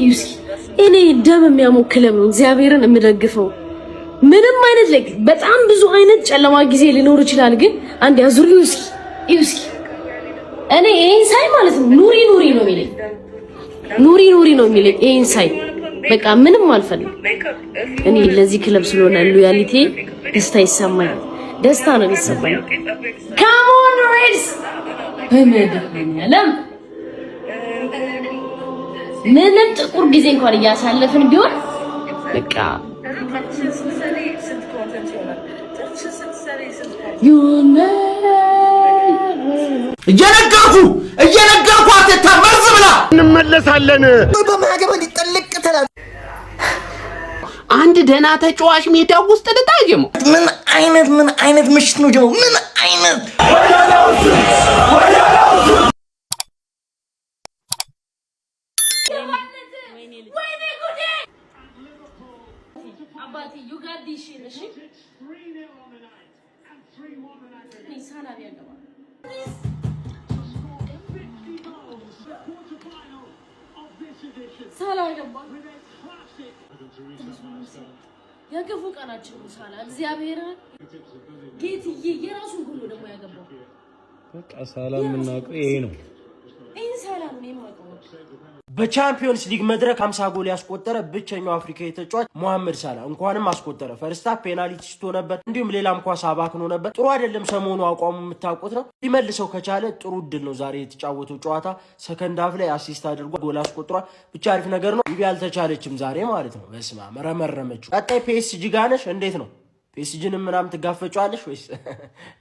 ዩሲ እኔ ደም የሚያሞክለው ነው እግዚአብሔርን የምደግፈው ምንም አይነት ላይ በጣም ብዙ አይነት ጨለማ ጊዜ ሊኖር ይችላል ግን አንድ ያዙሪ ዩሲ እኔ ይሄን ሳይ ማለት ነው ኑሪ ነው የሚለኝ ኑሪ ነው የሚለኝ ይሄን ሳይ በቃ ምንም አልፈልግም እኔ ለዚህ ክለብ ስለሆነ ሎያሊቲ ደስታ ይሰማኝ ደስታ ነው የሚሰማኝ ካም ኦን ሬድስ በመድኃኒዓለም ምንም ጥቁር ጊዜ እንኳን እያሳለፍን ቢሆን በቃ እየነገርኳት ተመርዝ ብላ እንመለሳለን በማገበ ሊጠልቅ ተላል አንድ ደና ተጫዋች ሜዳ ውስጥ ልታጀሙ ምን አይነት ምሽት ነው ጀሙ ምን አይነት አባቴ you got this shit እሺ ሰላም ያገባ ሰላም ያገባ ያገፉ ቀናችን ሳላ እግዚአብሔር ጌትዬ የራሱን ጎል ደግሞ ያገባው በቃ ሰላም እናቀው ይሄ ነው ሰላም ነው የማቀው በቻምፒዮንስ ሊግ መድረክ 50 ጎል ያስቆጠረ ብቸኛው አፍሪካዊ ተጫዋች መሐመድ ሳላ እንኳንም አስቆጠረ ፈርስታ ፔናልቲ ስቶ ነበር እንዲሁም ሌላም ኳስ አባክኖ ነበር ጥሩ አይደለም ሰሞኑ አቋሙ የምታውቁት ነው ሊመልሰው ከቻለ ጥሩ እድል ነው ዛሬ የተጫወተው ጨዋታ ሰከንድ ሃፍ ላይ አሲስት አድርጎ ጎል አስቆጥሯል ብቻ አሪፍ ነገር ነው ይቢ አልተቻለችም ዛሬ ማለት ነው በስማ መረመረመችው ቀጣይ ፒኤስጂ ጋነሽ እንዴት ነው ፒኤስጂንም ምናምን ትጋፈጫለሽ ወይስ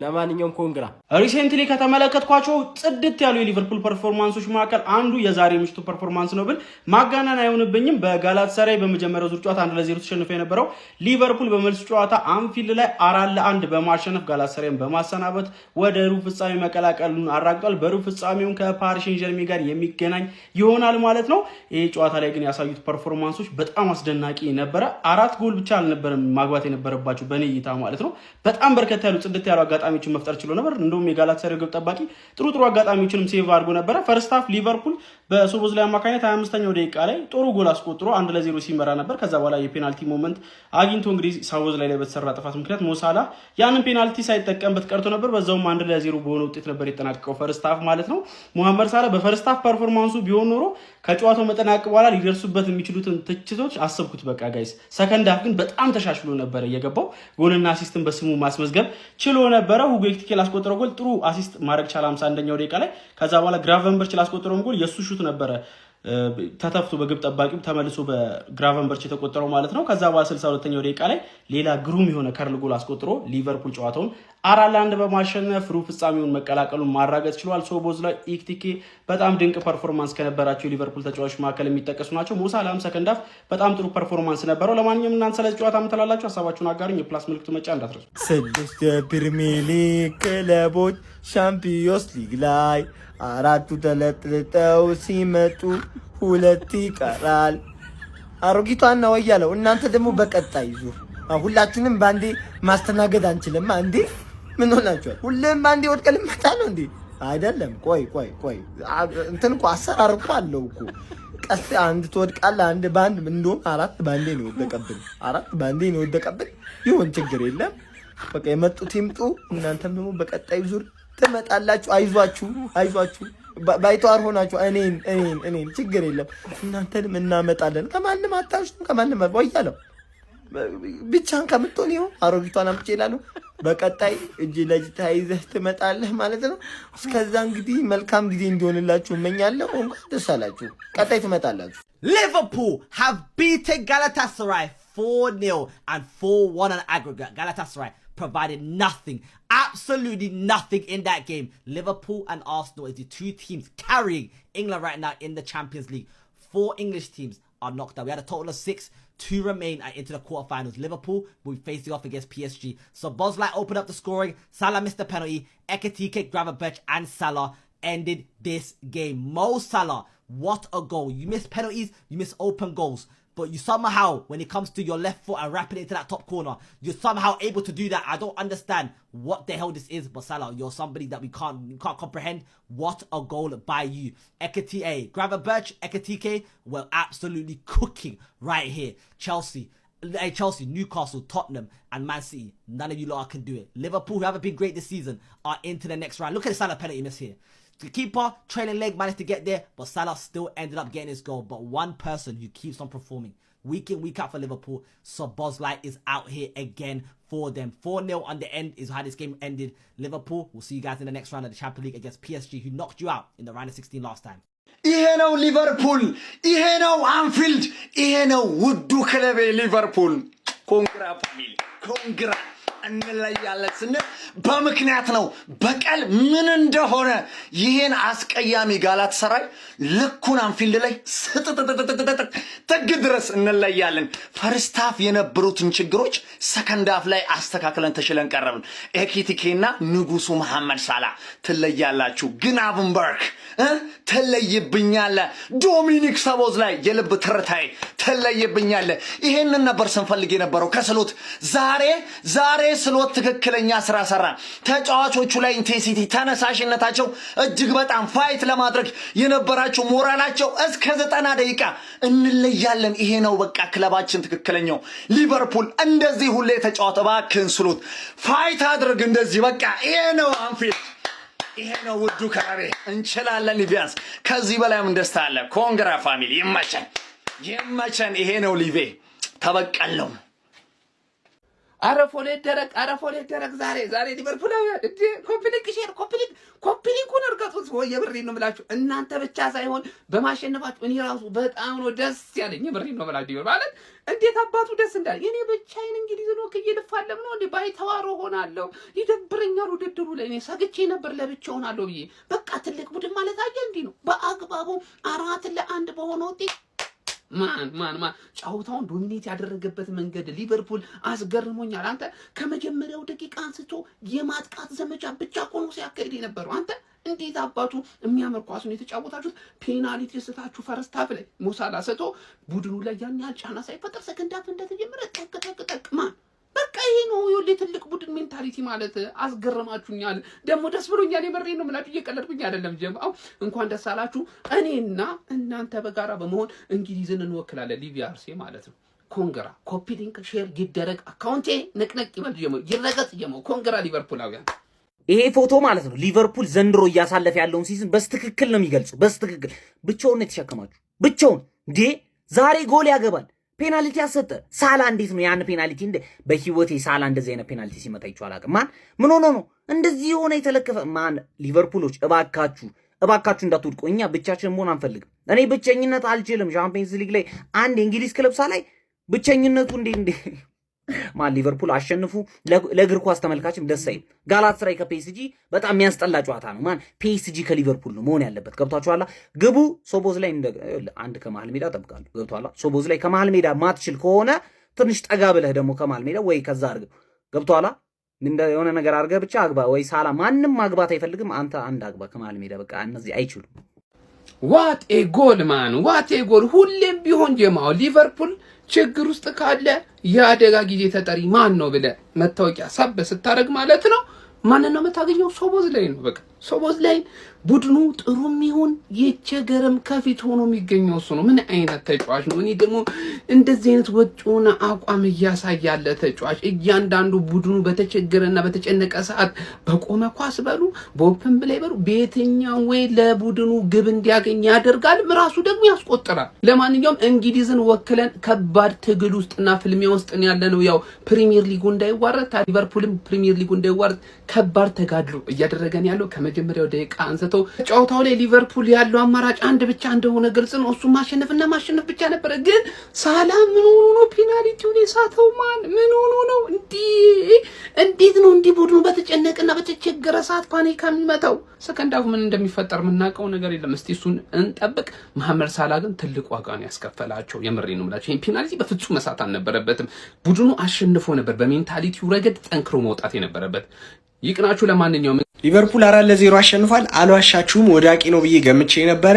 ለማንኛውም ኮንግራ ሪሴንትሊ ከተመለከትኳቸው ጽድት ያሉ የሊቨርፑል ፐርፎርማንሶች መካከል አንዱ የዛሬ ምሽቱ ፐርፎርማንስ ነው ብል ማጋናን አይሆንብኝም በጋላታሳራይ በመጀመሪያው ዙር ጨዋታ 1-0 ተሸንፎ የነበረው ሊቨርፑል በመልስ ጨዋታ አንፊልድ ላይ 4-1 በማሸነፍ ጋላታሳራይን በማሰናበት ወደ ሩብ ፍጻሜ መቀላቀሉን አራግጧል በሩብ ፍጻሜውን ከፓሪስ ሴን-ዠርሜን ጋር የሚገናኝ ይሆናል ማለት ነው ይሄ ጨዋታ ላይ ግን ያሳዩት ፐርፎርማንሶች በጣም አስደናቂ ነበር 4 ጎል ብቻ አልነበረም ማግባት የነበረባቸው በኔይታ ማለት ነው በጣም በርከት ያሉ ጽድት ያሉ አጋጣሚዎችን መፍጠር ችሎ ነበር እንደውም የጋላታሳራይ ግብ ጠባቂ ጥሩ አጋጣሚዎችንም ሴቭ አድርጎ ነበር ፈርስት ሃፍ ሊቨርፑል በሶቦዝ ላይ አማካኝነት 25ኛው ደቂቃ ላይ ጥሩ ጎል አስቆጥሮ 1-0 ሲመራ ነበር ከዛ በኋላ የፔናልቲ ሞመንት አግኝቶ እንግዲህ ሳውዝ ላይ በተሰራ ጥፋት ምክንያት ሞሳላ ያንን ፔናልቲ ሳይጠቀምበት ቀርቶ ነበር በዛውም 1-0 በሆነ ውጤት ነበር የተጠናቀቀው ፈርስት ሃፍ ማለት ነው መሐመድ ሳላ በፈርስት ሃፍ ፐርፎርማንሱ ቢሆን ኖሮ ከጨዋታው መጠናቀቅ በኋላ ሊደርሱበት የሚችሉትን ትችቶች አሰብኩት በቃ ጋይስ ሰከንድ ሃፍ ግን በጣም ተሻሽሎ ነበር የገባው ጎልና አሲስትን በስሙ ማስመዝገብ ችሎ ነበር ሁጎ ኤኪቲኬ ላስቆጠረው ጎል ጥሩ አሲስት ማድረግ ቻለ 51ኛው ደቂቃ ላይ ከዛ በኋላ ግራቨንበርች ላስቆጠረው ጎል የሱ ሹት ነበር ተተፍቶ በግብ ጠባቂው ተመልሶ በግራቨንበርች የተቆጠረው ማለት ነው ከዛ በኋላ 62ኛው ደቂቃ ላይ ሌላ ግሩም የሆነ ከርል ጎል አስቆጥሮ ሊቨርፑል ጨዋታውን 4-1 በማሸነፍ ሩብ ፍጻሜውን መቀላቀሉን ማራገጥ ችሏል ሶቦዝ ላይ ኤኪቲኬ በጣም ድንቅ ፐርፎርማንስ ከነበራቸው ሊቨርፑል ተጫዋቾች መካከል የሚጠቀሱ ናቸው ሞሳላም ሰከንድ ሃፍ በጣም ጥሩ ፐርፎርማንስ ነበረው ለማንኛውም እናንተ ስለዚህ ጨዋታ ምትላላችሁ ሐሳባችሁን አጋሩኝ የፕላስ ምልክቱ መጫ እንዳትረሱ ስድስት የፕሪሚየር ሊግ ክለቦች ሻምፒዮንስ ሊግ ላይ 4 ተለጥልጠው ሲመጡ 2 ይቀራል አሮጊቷና ወያለው እናንተ ደግሞ በቀጣይ ዙር ሁላችንም ባንዴ ማስተናገድ አንችልም አንዴ ምን ሆናችኋል ሁሌም ባንዴ ወድቀን ልመጣ ነው እንዴ አይደለም ቆይ እንትን እኮ አሰራር እኮ አለው እኮ ቀስ አንድ ትወድቃለህ አንድ ባንድ እንደውም 4 ባንዴ ነው ወደቀብን 4 ባንዴ ነው ወደቀብን ይሁን ችግር የለም በቃ የመጡት ይምጡ እናንተም ደግሞ በቀጣይ ዙር ትመጣላችሁ አይዟችሁ ባይቷር ሆናችሁ እኔን ችግር የለም እናንተንም እናመጣለን ከማንም አታሽቱ ከማንም ወያለው ብቻን ከምትሆን ይሁን አሮጊቷን አምጪ ይላሉ በቀጣይ እጅ ለእጅ ተያይዘህ ትመጣለህ ማለት ነው እስከዛ እንግዲህ መልካም ጊዜ እንዲሆንላችሁ እመኛለሁ እንኳን ደስ አላችሁ ቀጣይ ትመጣላችሁ Liverpool have beaten Galatasaray 4-0 and 4-1 on aggregate Galatasaray provided nothing, absolutely nothing in that game. Liverpool and Arsenal is the two teams carrying England right now in the Champions League. 4 English teams are knocked out. We had a total of 6. 2 remain into the quarterfinals. Liverpool will be facing off against PSG. So Bosley opened up the scoring. Salah missed the penalty. Ekitike, Gravenberch and Salah ended this game. Mo Salah, what a goal. You miss penalties, you miss open goals. But you somehow, when it comes to your left foot and wrapping it into that top corner, you're somehow able to do that. I don't understand what the hell this is, but Salah, you're somebody that we can't comprehend. What a goal by you. Ekitike, Gravenberch, Ekitike, were absolutely cooking right here. Chelsea, Newcastle, Tottenham, and Man City. None of you lot can do it. Liverpool, who haven't been great this season, are into the next round. Look at the Salah penalty miss here. The keeper, trailing leg, managed to get there, but Salah still ended up getting his goal. But one person who keeps on performing week in, week out for Liverpool, Szoboszlai, is out here again for them. 4-0 on the end is how this game ended. Liverpool, we'll see you guys in the next round of the Champions League against PSG, who knocked you out in the round of 16 last time. ይሄ ነው ሊቨርፑል፣ ይሄ ነው አንፊልድ፣ ይሄ ነው ውዱ ክለቤ ሊቨርፑል። ኮንግራ ፋሚሊ ኮንግራ እንለያለን ስንል በምክንያት ነው። በቀል ምን እንደሆነ ይሄን አስቀያሚ ጋላታሳራይ ልኩን አንፊልድ ላይ ጥግ ድረስ እንለያለን። ፈርስት ሃፍ የነበሩትን ችግሮች ሰከንድ ሃፍ ላይ አስተካክለን ተሽለን ቀረብን። ኤኪቲኬና ንጉሱ መሐመድ ሳላ ትለያላችሁ። ግናቨንበርግ ትለይብኛለ። ዶሚኒክ ሶቦስላይ የልብ ትርታዬ ትለይብኛለ። ይሄንን ነበር ስንፈልግ የነበረው ከስሎት። ዛሬ ስሎት ትክክለኛ ስራ ሰራ። ተጫዋቾቹ ላይ ኢንቴንሲቲ ተነሳሽነታቸው እጅግ በጣም ፋይት ለማድረግ የነበራቸው ሞራላቸው እስከ 90 ደቂቃ እንለያለን። ይሄ ነው በቃ ክለባችን ትክክለኛው ሊቨርፑል። እንደዚህ ሁሌ ተጫዋታ ባክን ስሎት ፋይት አድርግ እንደዚህ በቃ ይሄ ነው አንፊልድ፣ ይሄ ነው ውዱ ከራቤ። እንችላለን ሊቪያንስ ከዚህ በላይም ደስታ አለ። ኮንግራ ፋሚሊ ይመቸን። ይሄ ነው ሊቬ ተበቀለው። አረፎሌ ደረቅ ዛሬ ሊቨርፑላውያን እንዴ ኮምፕሊንኩን እርገጡት። ወይ የብሬን ነው የምላችሁ። እናንተ ብቻ ሳይሆን በማሸነፋችሁ እኔ ራሱ በጣም ነው ደስ ያለኝ። የብሬን ነው የምላችሁ ማለት እንዴት አባቱ ደስ እንዳለ። እኔ ብቻዬን እንግሊዝ ነው ከየልፋለም ነው እንዴ ባይተዋሮ ሆናለሁ። ይደብረኛል ውድድሩ ላይ። እኔ ሰግቼ ነበር ለብቻው ሆናለሁ ብዬ። በቃ ትልቅ ቡድን ማለት አየ እንዴ ነው በአግባቡ 4-1 በሆነ ውጤት ማን ጫውታውን ዶሚኔት ያደረገበት መንገድ ሊቨርፑል አስገርሞኛል። አንተ ከመጀመሪያው ደቂቃ አንስቶ የማጥቃት ዘመቻ ብቻ ቆኖ ሲያካሂድ የነበረው አንተ እንዴት አባቱ የሚያምር ኳሱን የተጫወታችሁት። ፔናልቲ ስታችሁ ፈርስት ሃፍ ላይ ሞሳላ ሰቶ ቡድኑ ላይ ያን ያህል ጫና ሳይፈጠር ሰከንድ ሃፍ እንደተጀመረ ጠቅ ማን በቃ ይሄ ነው የወለ ትልቅ ቡድን ሜንታሊቲ ማለት። አስገረማችሁኛል። ደግሞ ደስ ብሎኛል። የመሬ ነው ማለት እየቀለድኩኝ አይደለም። ጀማው እንኳን ደስ አላችሁ። እኔና እናንተ በጋራ በመሆን እንግሊዝን እንወክላለን። ሊቪአርሲ ማለት ነው። ኮንግራ ኮፒ ሊንክ ሼር ይደረግ። አካውንቴ ነቅነቅ ይበል ጀማው ይረገጥ ጀማው። ኮንግራ ሊቨርፑላውያን። ይሄ ፎቶ ማለት ነው ሊቨርፑል ዘንድሮ እያሳለፈ ያለውን ሲዝን በስትክክል ነው የሚገልጸው። በስትክክል ብቻውን የተሸከማችሁ ብቻውን እንዴ ዛሬ ጎል ያገባል። ፔናልቲ ያሰጠ ሳላ እንዴት ነው ያን ፔናልቲ? እንደ በህይወቴ ሳላ እንደዚህ አይነት ፔናልቲ ሲመታ ይቻላል አላውቅም። ምን ሆኖ ነው እንደዚህ የሆነ የተለከፈ? ሊቨርፑሎች እባካችሁ እንዳትወድቁ። እኛ ብቻችን መሆን አንፈልግም። እኔ ብቸኝነት አልችልም። ቻምፒየንስ ሊግ ላይ አንድ የእንግሊዝ ክለብ ሳላይ ብቸኝነቱ እንዴ ሊቨርፑል አሸንፉ። ለእግር ኳስ ተመልካችም ደስ አይል። ጋላታሳራይ ከፒኤስጂ በጣም የሚያስጠላ ጨዋታ ነው። ፒኤስጂ ከሊቨርፑል ነው መሆን ያለበት። ገብቷችኋል? ግቡ ሶቦስላይ አንድ ከመሃል ሜዳ ጠብቃለሁ። ገብቷል? ሶቦስላይ ከመሃል ሜዳ ማትችል ከሆነ ትንሽ ጠጋ ብለህ ደግሞ ከመሃል ሜዳ ወይ ከዛ አድርገው። ገብቷል? የሆነ ነገር አድርገህ ብቻ አግባ። ወይ ሳላ ማንም ማግባት አይፈልግም። አንተ አንድ አግባ ከመሃል ሜዳ። በቃ እነዚህ አይችሉም። ዋት ኤ ጎል ዋት ኤ ጎል። ሁሌም ቢሆን ጀማው ሊቨርፑል ችግር ውስጥ ካለ የአደጋ ጊዜ ተጠሪ ማን ነው ብለህ መታወቂያ ሳብ ስታረግ ማለት ነው ማን ነው የምታገኘው? ሶቦስላይ ነው። በቃ ሶቦስላይ ቡድኑ ጥሩም ይሁን የቸገረም ከፊት ሆኖ የሚገኘው እሱ ነው። ምን አይነት ተጫዋች ነው! እኔ ደግሞ እንደዚህ አይነት ወጪውና አቋም ያሳያለ ተጫዋች እያንዳንዱ ቡድኑ በተቸገረና በተጨነቀ ሰዓት በቆመ ኳስ በሉ በኦፕን ፕሌይ በሉ በየትኛው ወይ ለቡድኑ ግብ እንዲያገኝ ያደርጋል። ራሱ ደግሞ ያስቆጥራል። ለማንኛውም እንግሊዝን ወክለን ከባድ ትግል ውስጥና ፍልሚያ ውስጥ ያለነው ያው ፕሪሚየር ሊጉ እንዳይዋረድ ሊቨርፑልም ፕሪሚየር ሊጉ እንዳይዋረድ ከባድ ተጋድሎ እያደረገን ያለው ከመጀመሪያው ደቂቃ አንስተው ጫውታው ላይ ሊቨርፑል ያለው አማራጭ አንድ ብቻ እንደሆነ ግልጽ ነው። እሱ ማሸነፍና ማሸነፍ ብቻ ነበር። ግን ሳላ ምን ሆኖ ነው ፔናልቲውን የሳተው? ምን ሆኖ ነው? እንዴት ነው እንዲህ ቡድኑ በተጨነቀና በተቸገረ ሰዓት ፓኒካ የሚመታው? ሰከንድ ሃፍ ምን እንደሚፈጠር የምናውቀው ነገር የለም። እስቲ እሱን እንጠብቅ። መሐመድ ሳላ ግን ትልቅ ዋጋ ነው ያስከፈላቸው። የምሬ ነው የምላቸው። ይሄን ፔናልቲ በፍጹም መሳት አልነበረበትም። ቡድኑ አሸንፎ ነበር በሜንታሊቲው ረገድ ጠንክሮ መውጣት የነበረበት። ይቅናችሁ። ለማንኛውም ሊቨርፑል 4-0 አሸንፏል። አልዋሻችሁም ወዳቂ ነው ብዬ ገምቼ ነበረ፣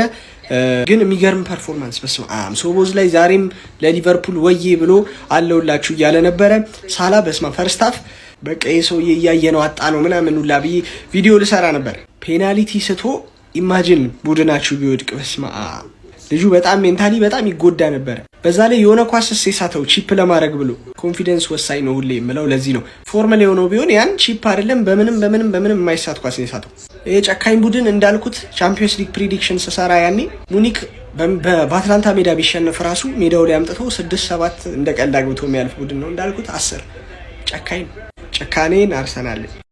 ግን የሚገርም ፐርፎርማንስ በስመ አብ። ሶቦዝ ላይ ዛሬም ለሊቨርፑል ወዬ ብሎ አለውላችሁ እያለ ነበረ። ሳላ በስመ አብ ፈርስት ሃፍ በቃ የሰውዬ እያየ ነው አጣ ነው ምናምን ሁላ ብዬ ቪዲዮ ልሰራ ነበር። ፔናልቲ ስቶ ኢማጂን ቡድናችሁ ቢወድቅ በስመ አብ። ልጁ በጣም ሜንታሊ በጣም ይጎዳ ነበረ። በዛ ላይ የሆነ ኳስ የሳተው ቺፕ ለማድረግ ብሎ ኮንፊደንስ ወሳኝ ነው ሁሌ የምለው ለዚህ ነው። ፎርማል የሆነው ቢሆን ያን ቺፕ አይደለም በምንም የማይሳት ኳስ ነው የሳተው። የጨካኝ ቡድን እንዳልኩት ቻምፒየንስ ሊግ ፕሪዲክሽን ስሰራ ያኔ ሙኒክ በአትላንታ ሜዳ ቢሸነፍ ራሱ ሜዳው ላይ አምጥቶ 6-7 እንደ ቀልድ አግብቶ የሚያልፍ ቡድን ነው እንዳልኩት 10 ጨካኝ ጨካኔን አርሰናል